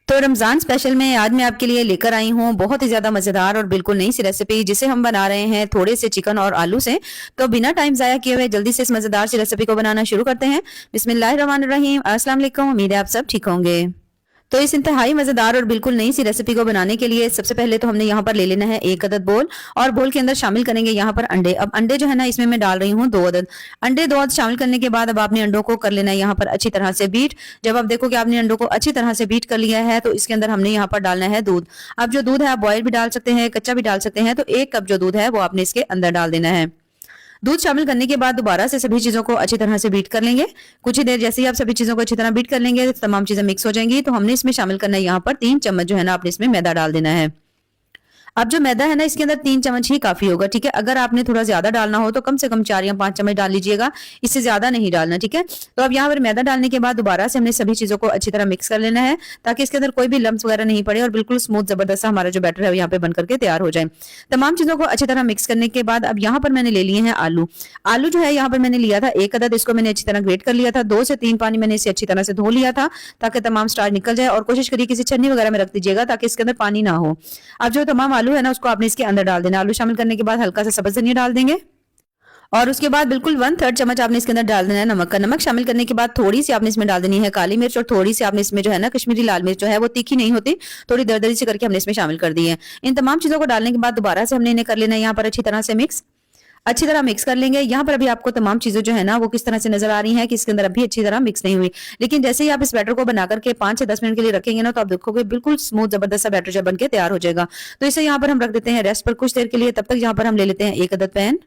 तो रमजान स्पेशल में आज मैं आपके लिए लेकर आई हूँ बहुत ही ज्यादा मजेदार और बिल्कुल नई सी रेसिपी, जिसे हम बना रहे हैं थोड़े से चिकन और आलू से। तो बिना टाइम जाया किए हुए जल्दी से इस मजेदार सी रेसिपी को बनाना शुरू करते हैं। बिस्मिल्लाहिर्रहमानिर्रहीम। अस्सलाम वालेकुम, उम्मीद है आप सब ठीक होंगे। तो इस इंतहाई मजेदार और बिल्कुल नई सी रेसिपी को बनाने के लिए सबसे पहले तो हमने यहाँ पर ले लेना है एक अदद बोल, और बोल के अंदर शामिल करेंगे यहाँ पर अंडे। अब अंडे जो है ना, इसमें मैं डाल रही हूँ 2 अदद अंडे। 2 अदद शामिल करने के बाद अब आपने अंडों को कर लेना है यहाँ पर अच्छी तरह से बीट। जब आप देखो कि आपने अंडों को अच्छी तरह से बीट कर लिया है तो इसके अंदर हमने यहाँ पर डालना है दूध। अब जो दूध है आप बॉयल भी डाल सकते हैं, कच्चा भी डाल सकते हैं। तो 1 कप जो दूध है वो आपने इसके अंदर डाल देना है। दूध शामिल करने के बाद दोबारा से सभी चीजों को अच्छी तरह से बीट कर लेंगे। कुछ ही देर जैसे ही आप सभी चीजों को अच्छी तरह बीट कर लेंगे तो तमाम चीजें मिक्स हो जाएंगी। तो हमने इसमें शामिल करना है यहाँ पर 3 चम्मच जो है ना, आपने इसमें मैदा डाल देना है। अब जो मैदा है ना, इसके अंदर 3 चम्मच ही काफी होगा, ठीक है। अगर आपने थोड़ा ज्यादा डालना हो तो कम से कम 4 या 5 चम्मच डाल लीजिएगा, इससे ज्यादा नहीं डालना, ठीक है। तो अब यहाँ पर मैदा डालने के बाद दोबारा से हमने सभी चीजों को अच्छी तरह मिक्स कर लेना है, ताकि इसके अंदर कोई भी लम्स वगैरह नहीं पड़े और बिल्कुल स्मूथ जबरदस्त हमारा जो बैटर है यहाँ पे बन करके तैयार हो जाए। तमाम चीजों को अच्छी तरह मिक्स करने के बाद अब यहाँ पर मैंने ले लिए हैं आलू। आलू जो है यहाँ पर मैंने लिया था 1 अदद, इसको मैंने अच्छी तरह ग्रेट कर लिया था। 2 से 3 पानी मैंने इसे अच्छी तरह से धो लिया था, ताकि तमाम स्टार्च निकल जाए। और कोशिश करिए किसी छन्नी वगैरह में रख दीजिएगा ताकि इसके अंदर पानी ना हो। अब जो तमाम आलू है ना, उसको आपने इसके अंदर डाल देना। आलू शामिल करने के बाद हल्का सा सब्ज धनिया डाल देंगे, और उसके बाद बिल्कुल 1/3 चम्मच आपने इसके अंदर डाल देना है नमक का। नमक शामिल करने के बाद थोड़ी सी आपने इसमें डाल देनी है काली मिर्च, और थोड़ी सी आपने इसमें जो है ना कश्मीरी लाल मिर्च जो है वो तीखी नहीं होती, थोड़ी दरदरी से करके हमने इसमें शामिल कर दी है। इन तमाम चीजों को डालने के बाद दोबारा से हमने इन्हें कर लेना है यहाँ पर अच्छी तरह से मिक्स। अच्छी तरह मिक्स कर लेंगे। यहाँ पर अभी आपको तमाम चीजें जो है ना वो किस तरह से नजर आ रही हैं कि इसके अंदर अभी अच्छी तरह मिक्स नहीं हुई, लेकिन जैसे ही आप इस बैटर को बना करके 5 से 10 मिनट के लिए रखेंगे ना, तो आप देखोगे बिल्कुल स्मूथ जबरदस्त सा बैटर जब बन के तैयार हो जाएगा। तो इसे यहाँ पर हम रख देते हैं रेस्ट पर कुछ देर के लिए। तब तक यहाँ पर हम ले लेते हैं 1 अदद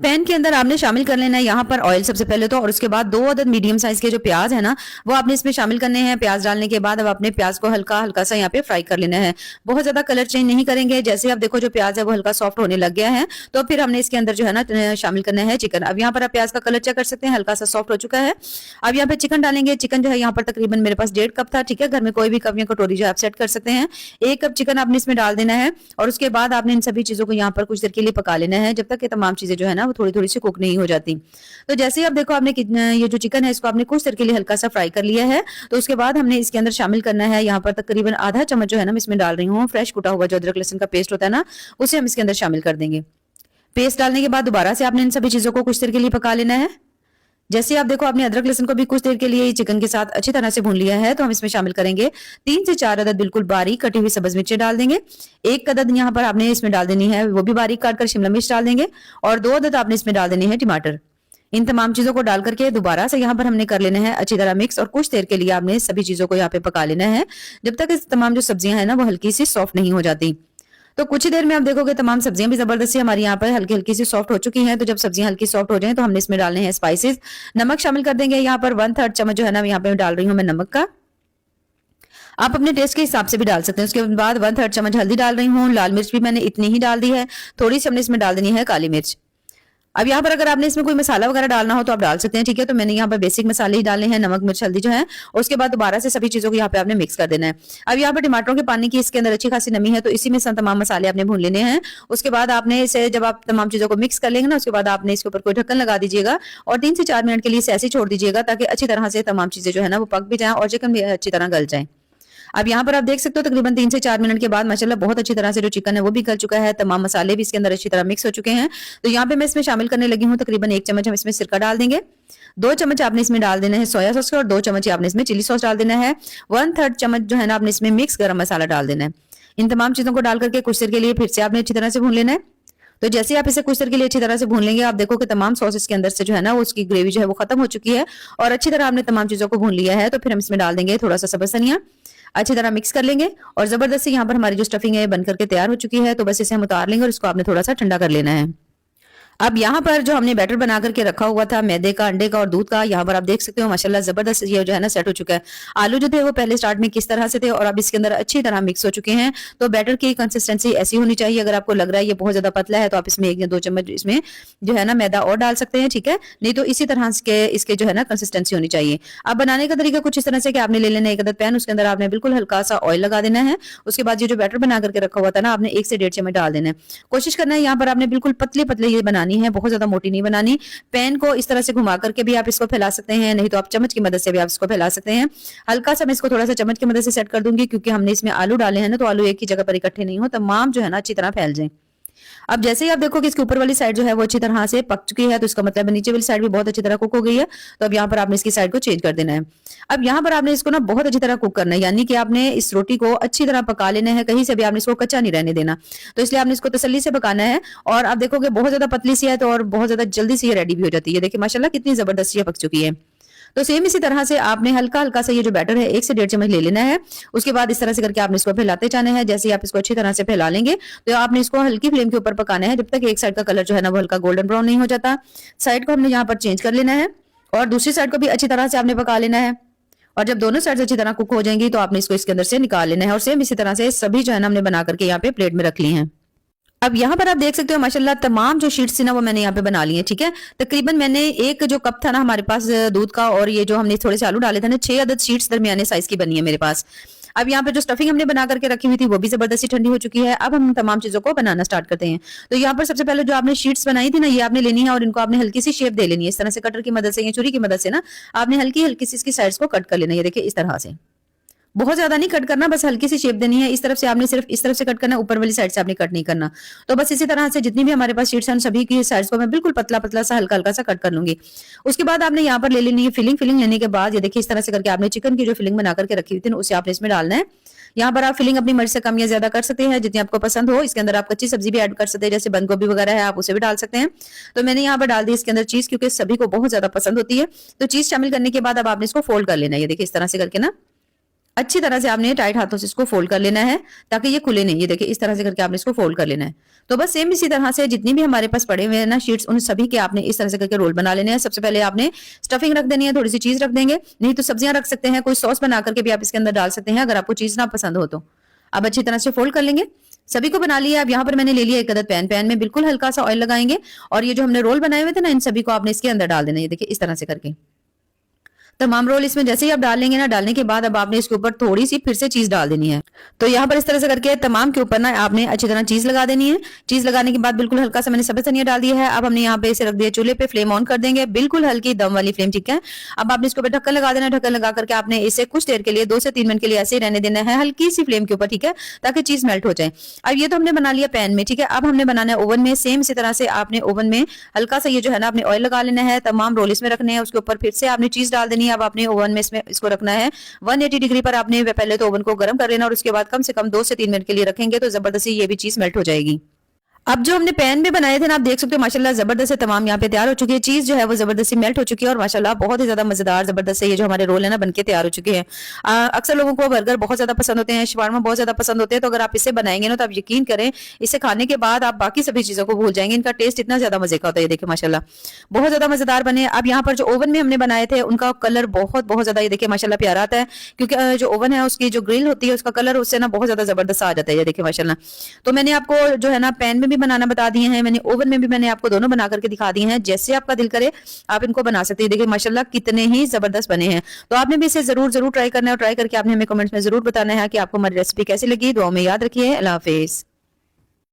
पैन के अंदर आपने शामिल कर लेना है यहाँ पर ऑयल सबसे पहले तो, और उसके बाद 2 अदद मीडियम साइज के जो प्याज है ना वो आपने इसमें शामिल करने हैं। प्याज डालने के बाद अब आपने प्याज को हल्का हल्का सा यहाँ पे फ्राई कर लेना है। बहुत ज्यादा कलर चेंज नहीं करेंगे। जैसे आप देखो जो प्याज है वो हल्का सॉफ्ट होने लग गया है, तो फिर हमने इसके अंदर जो है ना शामिल करना है चिकन। अब यहाँ पर आप प्याज का कलर चेक कर सकते हैं, हल्का सा सॉफ्ट हो चुका है। अब यहाँ पे चिकन डालेंगे। चिकन जो है यहाँ पर तकरीबन मेरे पास 1.5 कप था, ठीक है। घर में कोई भी कप या कटोरी जो आप सेट कर सकते हैं। 1 कप चिकन आपने इसमें डाल देना है, और उसके बाद आपने इन सभी चीजों को यहाँ पर कुछ देर के लिए पका लेना है, जब तक ये तमाम चीजें जो है ना वो थोड़ी थोड़ी सी कुक नहीं हो जाती। तो जैसे ही आप देखो आपने ये जो चिकन है इसको आपने कुछ देर के लिए हल्का सा फ्राई कर लिया है, तो उसके बाद हमने इसके अंदर शामिल करना है यहाँ पर तकरीबन आधा चम्मच जो है ना मैं इसमें डाल रही हूँ फ्रेश कुटा हुआ जो अदरक लहसुन का पेस्ट होता है ना, उसे हम इसके अंदर शामिल कर देंगे। पेस्ट डालने के बाद दोबारा से आपने इन सभी चीजों को कुछ देर के लिए पका लेना है। जैसे आप देखो आपने अदरक लहसुन को भी कुछ देर के लिए चिकन के साथ अच्छी तरह से भून लिया है, तो हम इसमें शामिल करेंगे 3 से 4 अदद बिल्कुल बारीक कटी हुई सब्ज मिर्चें डाल देंगे। 1 अदद यहाँ पर आपने इसमें डाल देनी है वो भी बारीक काट कर शिमला मिर्च डाल देंगे, और 2 अदद आपने इसमें डाल देनी है टमाटर। इन तमाम चीजों को डाल करके दोबारा से यहाँ पर हमने कर लेना है अच्छी तरह मिक्स, और कुछ देर के लिए आपने सभी चीजों को यहाँ पे पका लेना है, जब तक इस तमाम जो सब्जियां हैं ना वो हल्की सी सॉफ्ट नहीं हो जाती। तो कुछ ही देर में आप देखोगे तमाम सब्जियां भी जबरदस्त सी हमारी यहाँ पर हल्की हल्की सी सॉफ्ट हो चुकी हैं। तो जब सब्जियां हल्की सॉफ्ट हो जाएं तो हमने इसमें डालने हैं स्पाइसेस। नमक शामिल कर देंगे यहाँ पर 1/3 चम्मच जो है ना यहाँ पे डाल रही हूँ मैं नमक का। आप अपने टेस्ट के हिसाब से भी डाल सकते हैं। उसके बाद 1/3 चम्मच हल्दी डाल रही हूँ। लाल मिर्च भी मैंने इतनी ही डाल दी है, थोड़ी सी हमने इसमें डाल देनी है काली मिर्च। अब यहाँ पर अगर आपने इसमें कोई मसाला वगैरह डालना हो तो आप डाल सकते हैं, ठीक है। तो मैंने यहाँ पर बेसिक मसाले ही डालने हैं, नमक मिर्च हल्दी जो है। उसके बाद दोबारा से सभी चीजों को यहाँ पे आपने मिक्स कर देना है। अब यहाँ पर टमाटरों के पानी की इसके अंदर अच्छी खासी नमी है, तो इसी में तमाम मसाले आपने भून लेने हैं। उसके बाद आपने इसे जब आप तमाम चीजों को मिक्स कर लेंगे ना, उसके बाद आपने इसके ऊपर कोई ढक्कन लगा दीजिएगा, और 3 से 4 मिनट के लिए इसे ऐसे ही छोड़ दीजिएगा, ताकि अच्छी तरह से तमाम चीजें जो है ना वो पक भी जाए और चिकन भी अच्छी तरह गल जाए। अब यहाँ पर आप देख सकते हो तकरीबन 3 से 4 मिनट के बाद माशाल्लाह बहुत अच्छी तरह से जो चिकन है वो भी गल चुका है, तमाम मसाले भी इसके अंदर अच्छी तरह मिक्स हो चुके हैं। तो यहाँ पे मैं इसमें शामिल करने लगी हूँ तकरीबन 1 चम्मच हम इसमें सिरका डाल देंगे। 2 चम्मच आपने इसमें डाल देना है सोया सॉस का, और 2 चम्मच आपने इसमें चिली सॉस डाल देना है। 1/3 चम्मच जो है ना आपने इसमें मिक्स गरम मसाला डाल देना है। इन तमाम चीजों को डाल करके कुछ देर के लिए फिर से आपने अच्छी तरह से भून लेना है। तो जैसे आप इसे कुछ देर के लिए अच्छी तरह से भून लेंगे, आप देखो कि तमाम सॉसेस के अंदर से जो है ना वो उसकी ग्रेवी जो है वो खत्म हो चुकी है, और अच्छी तरह आपने तमाम चीजों को भून लिया है। तो फिर हम इसमें डाल देंगे थोड़ा सा सब्ज धनिया, अच्छी तरह मिक्स कर लेंगे, और जबरदस्त से यहाँ पर हमारी जो स्टफिंग है बन करके तैयार हो चुकी है। तो बस इसे हम उतार लेंगे और इसको आपने थोड़ा सा ठंडा कर लेना है। अब यहाँ पर जो हमने बैटर बना करके रखा हुआ था मैदे का, अंडे का और दूध का, यहाँ पर आप देख सकते हो माशाल्लाह जबरदस्त ये जो है ना सेट हो चुका है। आलू जो थे वो पहले स्टार्ट में किस तरह से थे और अब इसके अंदर अच्छी तरह मिक्स हो चुके हैं। तो बैटर की कंसिस्टेंसी ऐसी होनी चाहिए। अगर आपको लग रहा है ये बहुत ज्यादा पतला है तो आप इसमें 1 या 2 चम्मच इसमें जो है ना मैदा और डाल सकते हैं, ठीक है। नहीं तो इसी तरह के इसके जो है ना कंसिस्टेंसी होनी चाहिए। अब बनाने का तरीका कुछ इस तरह से कि आपने ले लेना 1 अदद पैन, उसके अंदर आपने बिल्कुल हल्का सा ऑयल लगा देना है। उसके बाद ये जो बैटर बना करके रखा हुआ था ना आपने 1 से 1.5 चम्मच डाल देना है। कोशिश करना है यहाँ पर आपने बिल्कुल पतले पतले ये बनाने बनानी है, बहुत ज्यादा मोटी नहीं बनानी। पैन को इस तरह से घुमा करके भी आप इसको फैला सकते हैं, नहीं तो आप चम्मच की मदद से भी आप इसको फैला सकते हैं। हल्का सा मैं इसको थोड़ा सा चम्मच की मदद से सेट कर दूंगी, क्योंकि हमने इसमें आलू डाले हैं ना, तो आलू एक ही जगह पर इकट्ठे नहीं हो, तमाम जो है ना अच्छी तरह फैल जाए। अब जैसे ही आप देखो कि इसके ऊपर वाली साइड जो है वो अच्छी तरह से पक चुकी है, तो इसका मतलब नीचे वाली साइड भी बहुत अच्छी तरह कुक हो गई है। तो अब यहाँ पर आपने इसकी साइड को चेंज कर देना है। अब यहाँ पर आपने इसको ना बहुत अच्छी तरह कुक करना है, यानी कि आपने इस रोटी को अच्छी तरह पका लेना है, कहीं से भी आपने इसको कच्चा नहीं रहने देना। तो इसलिए आपने इसको तसल्ली से पकाना है। और आप देखोगे बहुत ज्यादा पतली सी है तो और बहुत ज्यादा जल्दी से ये रेडी भी हो जाती है। देखिए माशाल्लाह कितनी जबरदस्त ये पक चुकी है। तो सेम इसी तरह से आपने हल्का हल्का सा ये जो बैटर है 1 से 1.5 चम्मच ले लेना है। उसके बाद इस तरह से करके आपने इसको फैलाते जाना है। जैसे ही आप इसको अच्छी तरह से फैला लेंगे तो आपने इसको हल्की फ्लेम के ऊपर पकाना है, जब तक एक साइड का कलर जो है ना वो हल्का गोल्डन ब्राउन नहीं हो जाता। साइड को हमने यहाँ पर चेंज कर लेना है और दूसरी साइड को भी अच्छी तरह से आपने पका लेना है। और जब दोनों साइड अच्छी तरह कुक हो जाएंगी तो आपने इसको इसके अंदर से निकाल लेना है। और सेम इसी तरह से सभी जो है ना हमने बना करके यहाँ पे प्लेट में रख ली हैं। अब यहाँ पर आप देख सकते हो माशाल्लाह तमाम जो शीट्स थी ना वो मैंने यहाँ पे बना ली है। ठीक है, तकरीबन मैंने एक जो कप था ना हमारे पास दूध का, और ये जो हमने थोड़े से आलू डाले थे ना, 6 अदद शीट्स दरमियाने साइज की बनी है मेरे पास। अब यहाँ पे जो स्टफिंग हमने बना करके रखी हुई थी वो भी जबरदस्ती ठंडी हो चुकी है। अब हम तमाम चीजों को बनाना स्टार्ट करते हैं। तो यहाँ पर सबसे पहले जो आपने शीट्स बनाई थी ना, ये आपने लेनी है और इनको आपने हल्की सी शेप दे लेनी है। इस तरह से कटर की मदद से या छुरी की मदद से ना आपने हल्की हल्की सी इसकी साइड्स को कट कर लेना है। देखिए इस तरह से, बहुत ज्यादा नहीं कट करना, बस हल्की सी शेप देनी है। इस तरफ से आपने सिर्फ इस तरफ से कट करना है, ऊपर वाली साइड से आपने कट नहीं करना। तो बस इसी तरह से जितनी भी हमारे पास शीट्स हैं सभी की साइड्स को मैं बिल्कुल पतला पतला सा हल्का हल्का सा कट कर लूंगी। उसके बाद आपने यहाँ पर ले लेनी है फिलिंग। फिलिंग लेने के बाद ये देखिए इस तरह से करके आपने चिकन की जो फिलिंग बना करके रखी हुई थी उसे आपने इसमें डालना है। यहाँ पर आप फिलिंग अपनी मर्जी से कम या ज्यादा कर सकते हैं, जितनी आपको पसंद हो। इसके अंदर आप कच्ची सब्जी भी ऐड कर सकते हैं, जैसे बंद गोभी वगैरह है आप उसे भी डाल सकते हैं। तो मैंने यहाँ पर डाल दी इसके अंदर चीज, क्योंकि सभी को बहुत ज्यादा पसंद होती है। तो चीज शामिल करने के बाद अब आपने इसको फोल्ड कर लेना है। ये देखिए इस तरह से करके ना अच्छी तरह से आपने टाइट हाथों से इसको फोल्ड कर लेना है, ताकि ये खुले नहीं। ये देखिए इस तरह से करके आपने इसको फोल्ड कर लेना है। तो बस सेम इसी तरह से जितनी भी हमारे पास पड़े हुए हैं ना शीट्स, उन सभी के आपने इस तरह से करके रोल बना लेने हैं। सबसे पहले आपने स्टफिंग रख देनी है, थोड़ी सी चीज रख देंगे, नहीं तो सब्जियां रख सकते हैं, कोई सॉस बना करके भी आप इसके अंदर डाल सकते हैं अगर आपको चीज ना पसंद हो तो। अब अच्छी तरह से फोल्ड कर लेंगे। सभी को बना लिया। अब यहाँ पर मैंने ले लिया एक अदद पैन। पैन में बिल्कुल हल्का सा ऑयल लगाएंगे और ये जो हमने रोल बनाए हुए थे ना, इन सभी को आपने इसके अंदर डाल देना है। ये देखिए इस तरह से करके तमाम रोल इसमें जैसे ही आप डाल लेंगे ना, डालने के बाद अब आपने इसके ऊपर थोड़ी सी फिर से चीज डाल देनी है। तो यहाँ पर इस तरह से करके तमाम के ऊपर ना आपने अच्छी तरह चीज लगा देनी है। चीज लगाने के बाद बिल्कुल हल्का सा मैंने सब्ज धनिया डाल दिया है। अब हमने यहाँ पे इसे रख दिया चूल्हे पे, फ्लेम ऑन कर देंगे, बिल्कुल हल्की दम वाली फ्लेम। ठीक है, अब आपने इसके ऊपर ढक्कन लगा देना है। ढक्कन लगा करके आपने इसे कुछ देर के लिए 2 से 3 मिनट के लिए ऐसे ही रहने देना है, हल्की सी फ्लेम के ऊपर। ठीक है, ताकि चीज मेल्ट हो जाए। अब ये तो हमने बना लिया पैन में। ठीक है, अब हमने बनाना है ओवन में। सेम इसी तरह से आपने ओवन में हल्का सा ये जो है ना आपने ऑयल लगा लेना है, तमाम रोल इसमें रखने हैं, उसके ऊपर फिर से आपने चीज डाल देनी है। अब आपने ओवन में इसको रखना है 180 डिग्री पर। आपने पहले तो ओवन को गर्म कर लेना और उसके बाद कम से कम 2 से 3 मिनट के लिए रखेंगे तो जबरदस्ती ये भी चीज मेल्ट हो जाएगी। अब जो हमने पैन में बनाए थे ना, आप देख सकते हो माशाल्लाह जबरदस्त तमाम यहाँ पे तैयार हो चुकी है। चीज जो है वो जबरदस्ती मेल्ट हो चुकी है और माशाल्लाह बहुत ही ज्यादा मजेदार जबरदस्त ये जो हमारे रोल है ना बनके तैयार हो चुके हैं। अक्सर लोगों को बर्गर बहुत ज्यादा पसंद होते हैं, शवारमा बहुत ज्यादा पसंद होते हैं। तो अगर आप इसे बनाएंगे ना तो आप यकीन करें इसे खाने के बाद आप बाकी सभी चीजों को भूल जाएंगे। इनका टेस्ट इतना ज्यादा मजे का होता है। ये देखिए माशाल्लाह बहुत ज्यादा मजेदार बने। अब यहाँ पर जो ओवन में हमने बनाए थे उनका कलर बहुत बहुत ज्यादा ये देखिए माशाल्लाह प्यारा आता है, क्योंकि जो ओवन है उसकी जो ग्रिल होती है उसका कलर उससे ना बहुत ज्यादा जबरदस्त आ जाता है। ये देखिए माशाल्लाह। तो मैंने आपको जो है ना पैन में भी बनाना बता दिए हैं, मैंने ओवन में भी मैंने आपको दोनों बना करके दिखा दिए हैं। जैसे आपका दिल करे आप इनको बना सकते हैं। देखिए माशाल्लाह कितने ही जबरदस्त बने हैं। तो आपने भी इसे जरूर जरूर ट्राई करना है और ट्राई करके आपने हमें कमेंट्स में जरूर बताना है कि आपको हमारी रेसिपी कैसी लगी। दुआ में याद रखिए। अल्लाह हाफिज।